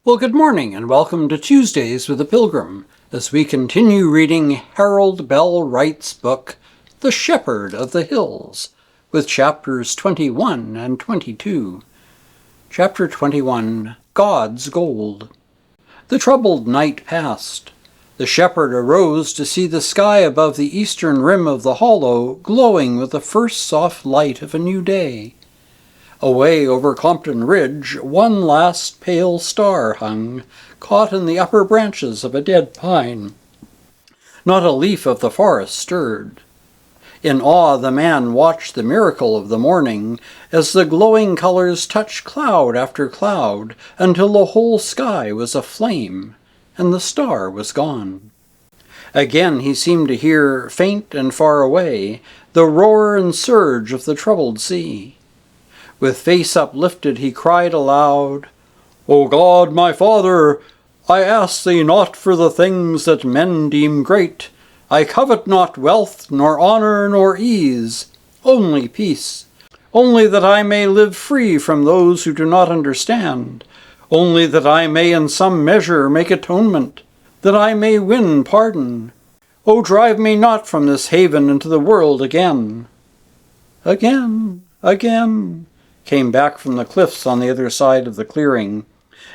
Well, good morning and welcome to Tuesdays with the Pilgrim as we continue reading Harold Bell Wright's book, The Shepherd of the Hills, with chapters 21 and 22. Chapter 21, God's Gold. The troubled night passed. The shepherd arose to see the sky above the eastern rim of the hollow glowing with the first soft light of a new day. Away over Compton Ridge, one last pale star hung, caught in the upper branches of a dead pine. Not a leaf of the forest stirred. In awe the man watched the miracle of the morning as the glowing colors touched cloud after cloud until the whole sky was aflame and the star was gone. Again he seemed to hear, faint and far away, the roar and surge of the troubled sea. With face uplifted he cried aloud, "O God, my Father, I ask thee not for the things that men deem great. I covet not wealth, nor honor, nor ease, only peace. Only that I may live free from those who do not understand. Only that I may in some measure make atonement, that I may win pardon. O drive me not from this haven into the world again." Again, came back from the cliffs on the other side of the clearing,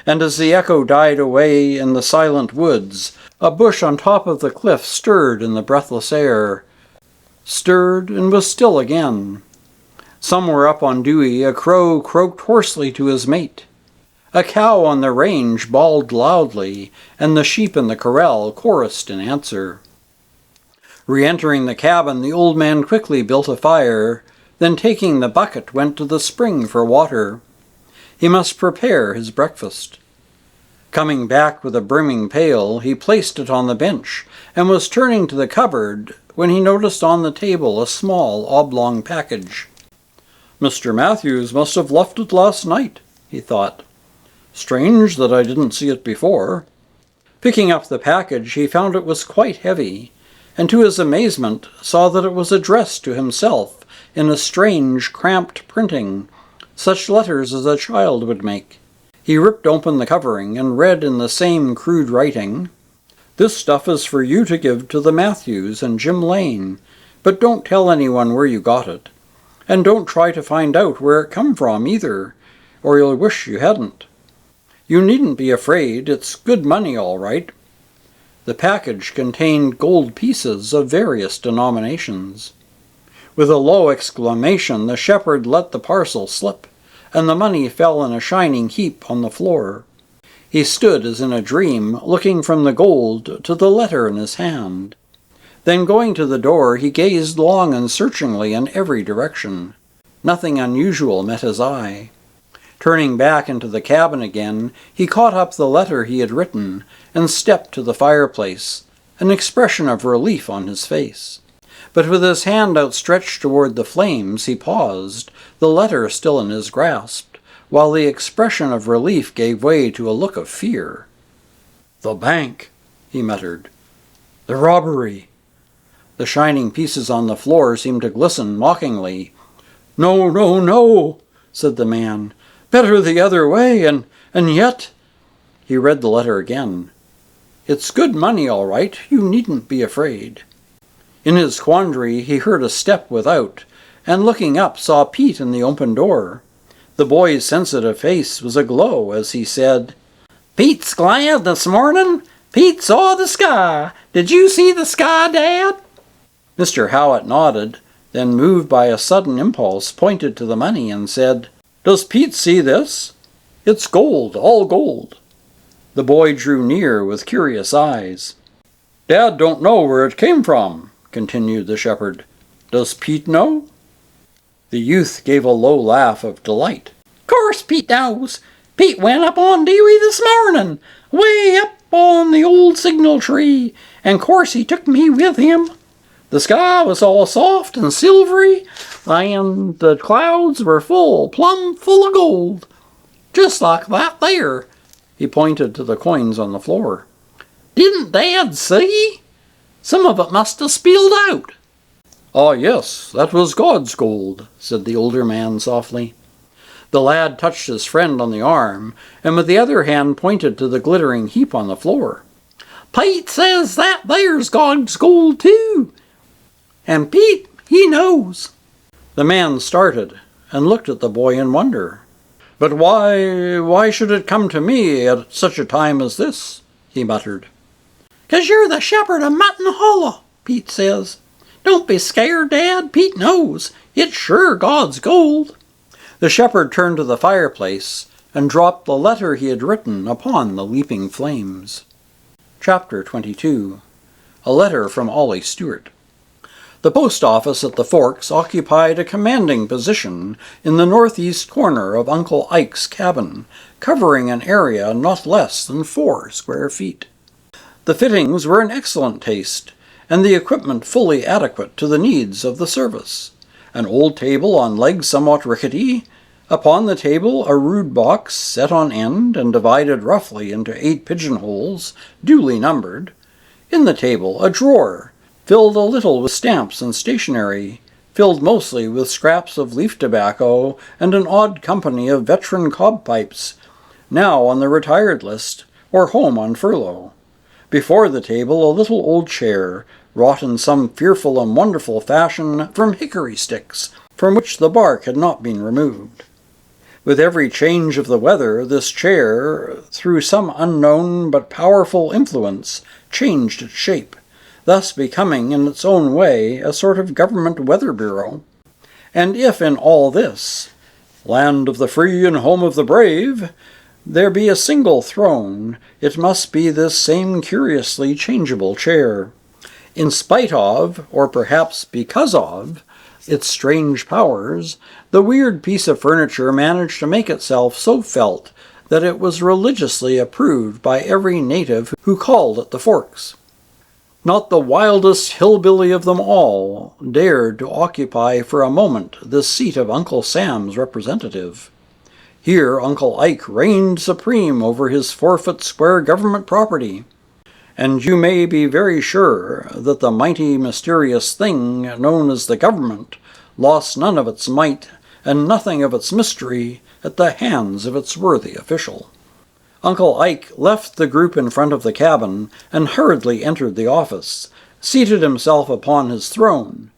and as the echo died away in the silent woods, a bush on top of the cliff stirred in the breathless air, stirred and was still again. Somewhere up on Dewey a crow croaked hoarsely to his mate. A cow on the range bawled loudly, and the sheep in the corral chorused in answer. Re-entering the cabin, the old man quickly built a fire, then taking the bucket went to the spring for water. He must prepare his breakfast. Coming back with a brimming pail, he placed it on the bench and was turning to the cupboard when he noticed on the table a small oblong package. "Mr. Matthews must have left it last night," he thought. "Strange that I didn't see it before." Picking up the package, he found it was quite heavy, and to his amazement saw that it was addressed to himself in a strange, cramped printing, such letters as a child would make. He ripped open the covering and read in the same crude writing, "This stuff is for you to give to the Matthews and Jim Lane, but don't tell anyone where you got it. And don't try to find out where it come from either, or you'll wish you hadn't. You needn't be afraid, it's good money all right." The package contained gold pieces of various denominations. With a low exclamation, the shepherd let the parcel slip, and the money fell in a shining heap on the floor. He stood as in a dream, looking from the gold to the letter in his hand. Then going to the door, he gazed long and searchingly in every direction. Nothing unusual met his eye. Turning back into the cabin again, he caught up the letter he had written and stepped to the fireplace, an expression of relief on his face. But with his hand outstretched toward the flames, he paused, the letter still in his grasp, while the expression of relief gave way to a look of fear. "The bank," he muttered. "The robbery." The shining pieces on the floor seemed to glisten mockingly. "No, no, no," said the man. "Better the other way, and yet—" He read the letter again. "It's good money all right, you needn't be afraid." In his quandary he heard a step without, and looking up saw Pete in the open door. The boy's sensitive face was aglow as he said, "Pete's glad this morning. Pete saw the sky. Did you see the sky, Dad?" Mr. Howitt nodded, then moved by a sudden impulse pointed to the money and said, "Does Pete see this? It's gold, all gold." The boy drew near with curious eyes. "Dad don't know where it came from," continued the shepherd. "Does Pete know?" The youth gave a low laugh of delight. "Course Pete knows. Pete went up on Dewey this morning, way up on the old signal tree, and course he took me with him. The sky was all soft and silvery, and the clouds were plumb full of gold. Just like that there." He pointed to the coins on the floor. "Didn't Dad see? Some of it must have spilled out." "Ah, yes, that was God's gold," said the older man softly. The lad touched his friend on the arm, and with the other hand pointed to the glittering heap on the floor. "Pete says that there's God's gold too. And Pete, he knows." The man started and looked at the boy in wonder. "But why should it come to me at such a time as this?" he muttered. "'Cause you're the shepherd of Mutton Hollow," Pete says. "Don't be scared, Dad. Pete knows. It's sure God's gold." The shepherd turned to the fireplace and dropped the letter he had written upon the leaping flames. Chapter 22. A Letter from Ollie Stewart. The post office at the Forks occupied a commanding position in the northeast corner of Uncle Ike's cabin, covering an area not less than 4 square feet. The fittings were in excellent taste, and the equipment fully adequate to the needs of the service. An old table on legs somewhat rickety, upon the table a rude box set on end and divided roughly into 8 pigeonholes, duly numbered. In the table a drawer, filled a little with stamps and stationery, filled mostly with scraps of leaf tobacco and an odd company of veteran cob pipes, now on the retired list or home on furlough. Before the table a little old chair, wrought in some fearful and wonderful fashion from hickory sticks, from which the bark had not been removed. With every change of the weather, this chair, through some unknown but powerful influence, changed its shape, thus becoming in its own way a sort of government weather bureau. And if in all this, land of the free and home of the brave, there be a single throne, it must be this same curiously changeable chair. In spite of, or perhaps because of, its strange powers, the weird piece of furniture managed to make itself so felt that it was religiously approved by every native who called at the Forks. Not the wildest hillbilly of them all dared to occupy for a moment this seat of Uncle Sam's representative. Here Uncle Ike reigned supreme over his 4-foot square government property, and you may be very sure that the mighty mysterious thing known as the government lost none of its might and nothing of its mystery at the hands of its worthy official. Uncle Ike left the group in front of the cabin and hurriedly entered the office, seated himself upon his throne.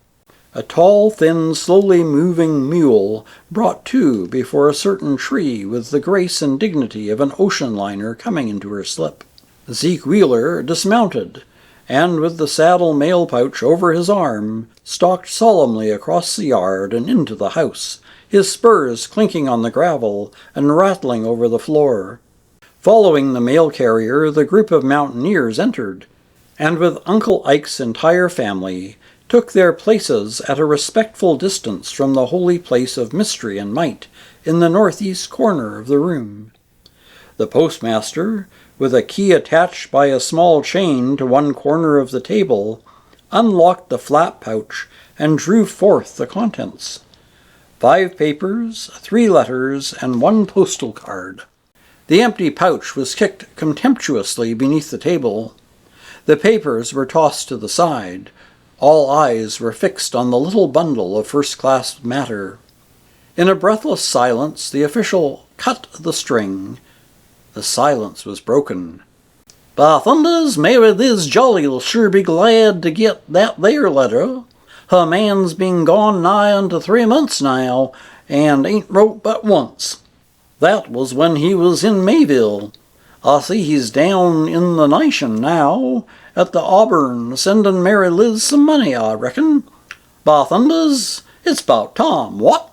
A tall, thin, slowly moving mule brought to before a certain tree with the grace and dignity of an ocean liner coming into her slip. Zeke Wheeler dismounted, and with the saddle mail pouch over his arm, stalked solemnly across the yard and into the house, his spurs clinking on the gravel and rattling over the floor. Following the mail carrier, the group of mountaineers entered, and with Uncle Ike's entire family, took their places at a respectful distance from the holy place of mystery and might in the northeast corner of the room. The postmaster, with a key attached by a small chain to one corner of the table, unlocked the flap pouch and drew forth the contents. 5 papers, 3 letters, and 1 postal card. The empty pouch was kicked contemptuously beneath the table. The papers were tossed to the side. All eyes were fixed on the little bundle of first-class matter. In a breathless silence, the official cut the string. The silence was broken. "By thunders, Mary Liz Jolly'll sure be glad to get that there letter. Her man's been gone nigh unto 3 months now, and ain't wrote but once. That was when he was in Mayville. I see he's down in the nation now, at the Auburn, sending Mary Liz some money, I reckon. By thunders, it's about time, what?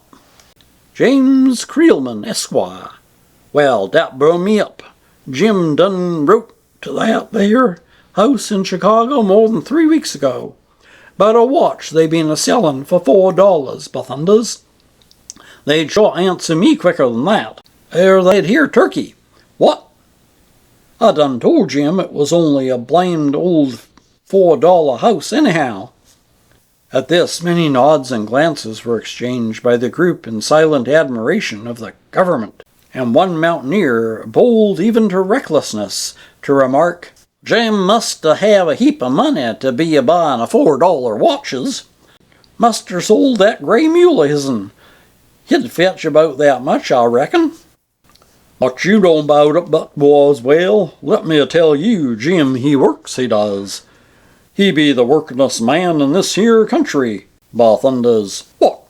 James Creelman, Esquire. Well, that burned me up. Jim done wrote to that there house in Chicago more than 3 weeks ago. About a watch they been a-selling for $4, by thunders. They'd sure answer me quicker than that, ere they'd hear turkey. What? I done told Jim it was only a blamed old $4 house anyhow." At this, many nods and glances were exchanged by the group in silent admiration of the government, and one mountaineer, bold even to recklessness, to remark, "Jim must have a heap of money to be a-buying a $4 watches. Must sold that gray mule of his'n. He'd fetch about that much, I reckon. But you don't bout it, but boys, well, let me tell you, Jim, he works, he does. He be the workingest man in this here country, by thunders. What,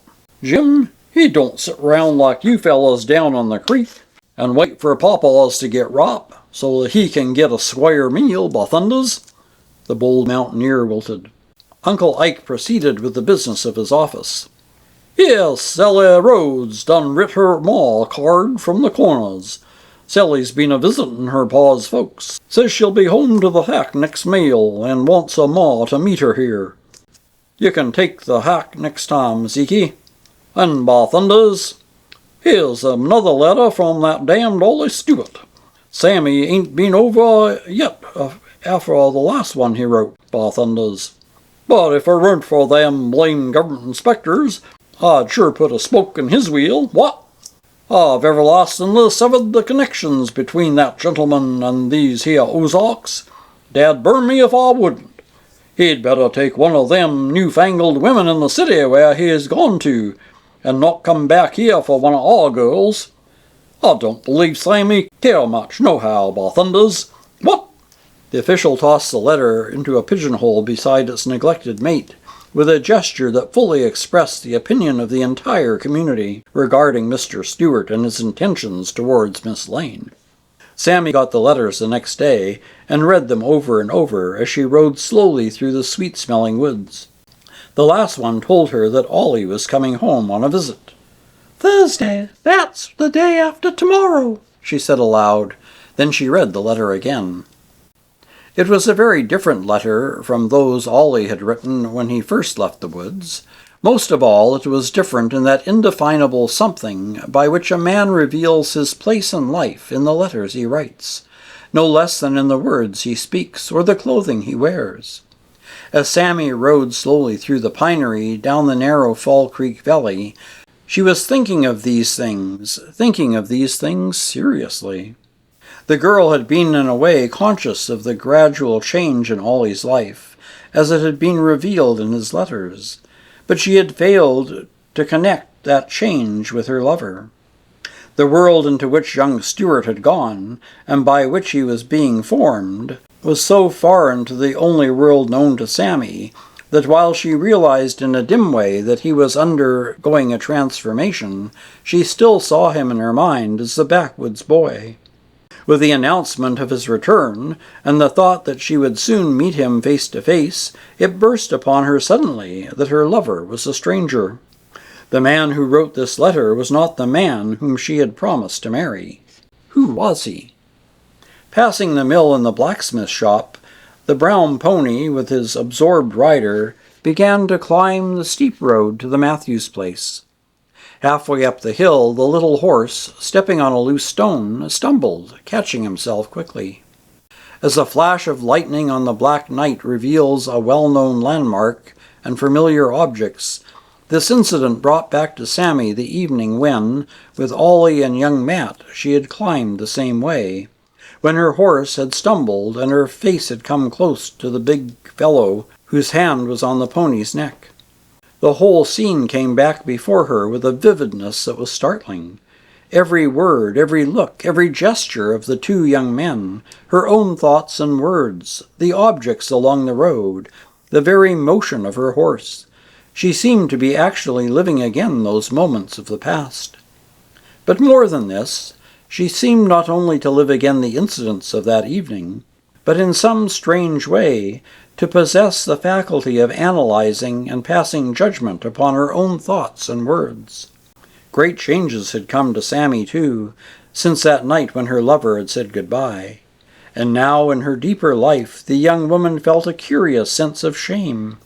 Jim, he don't sit round like you fellas down on the creek and wait for papaws to get ripe so that he can get a square meal, by thunders. The bold mountaineer wilted. Uncle Ike proceeded with the business of his office. Yes, Sally Rhodes done writ her ma a card from the Corners. Sally's been a-visitin' her pa's folks. Says she'll be home to the hack next mail, and wants a ma to meet her here. You can take the hack next time, Zeke. And by thunders, here's another letter from that damned Ollie Stewart. Sammy ain't been over yet after the last one he wrote, by thunders. But if it weren't for them blame government inspectors, I'd sure put a spoke in his wheel. What? I've everlastingly severed the connections between that gentleman and these here Ozarks. Dad burn me if I wouldn't. He'd better take one of them newfangled women in the city where he has gone to, and not come back here for one of our girls. I don't believe Sammy care much, nohow, by thunders. What? The official tossed the letter into a pigeonhole beside its neglected mate, with a gesture that fully expressed the opinion of the entire community regarding Mr. Stewart and his intentions towards Miss Lane. Sammy got the letters the next day, and read them over and over as she rode slowly through the sweet-smelling woods. The last one told her that Ollie was coming home on a visit. "Thursday, that's the day after tomorrow," she said aloud. Then she read the letter again. It was a very different letter from those Ollie had written when he first left the woods. Most of all, it was different in that indefinable something by which a man reveals his place in life in the letters he writes, no less than in the words he speaks or the clothing he wears. As Sammy rode slowly through the pinery down the narrow Fall Creek valley, she was thinking of these things seriously. The girl had been in a way conscious of the gradual change in Ollie's life, as it had been revealed in his letters, but she had failed to connect that change with her lover. The world into which young Stewart had gone, and by which he was being formed, was so foreign to the only world known to Sammy, that while she realized in a dim way that he was undergoing a transformation, she still saw him in her mind as the backwoods boy. With the announcement of his return, and the thought that she would soon meet him face to face, it burst upon her suddenly that her lover was a stranger. The man who wrote this letter was not the man whom she had promised to marry. Who was he? Passing the mill and the blacksmith shop, the brown pony, with his absorbed rider, began to climb the steep road to the Matthews place. Halfway up the hill, the little horse, stepping on a loose stone, stumbled, catching himself quickly. As a flash of lightning on the black night reveals a well-known landmark and familiar objects, this incident brought back to Sammy the evening when, with Ollie and young Matt, she had climbed the same way, when her horse had stumbled and her face had come close to the big fellow whose hand was on the pony's neck. The whole scene came back before her with a vividness that was startling. Every word, every look, every gesture of the two young men, her own thoughts and words, the objects along the road, the very motion of her horse. She seemed to be actually living again those moments of the past. But more than this, she seemed not only to live again the incidents of that evening, but in some strange way to possess the faculty of analyzing and passing judgment upon her own thoughts and words. Great changes had come to Sammy, too, since that night when her lover had said goodbye. And now, in her deeper life, the young woman felt a curious sense of shame,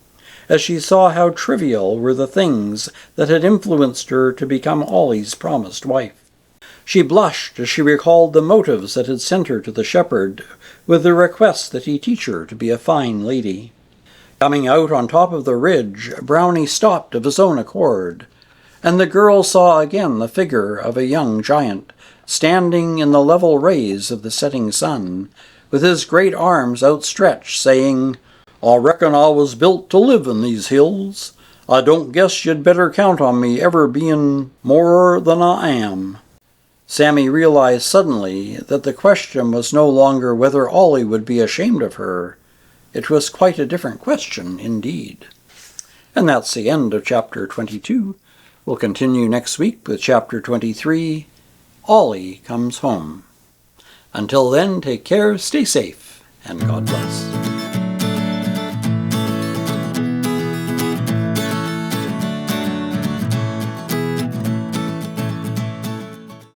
as she saw how trivial were the things that had influenced her to become Ollie's promised wife. She blushed as she recalled the motives that had sent her to the shepherd with the request that he teach her to be a fine lady. Coming out on top of the ridge, Brownie stopped of his own accord, and the girl saw again the figure of a young giant, standing in the level rays of the setting sun, with his great arms outstretched, saying, "I reckon I was built to live in these hills. I don't guess you'd better count on me ever being more than I am." Sammy realized suddenly that the question was no longer whether Ollie would be ashamed of her. It was quite a different question indeed. And that's the end of Chapter 22. We'll continue next week with Chapter 23, Ollie Comes Home. Until then, take care, stay safe, and God bless.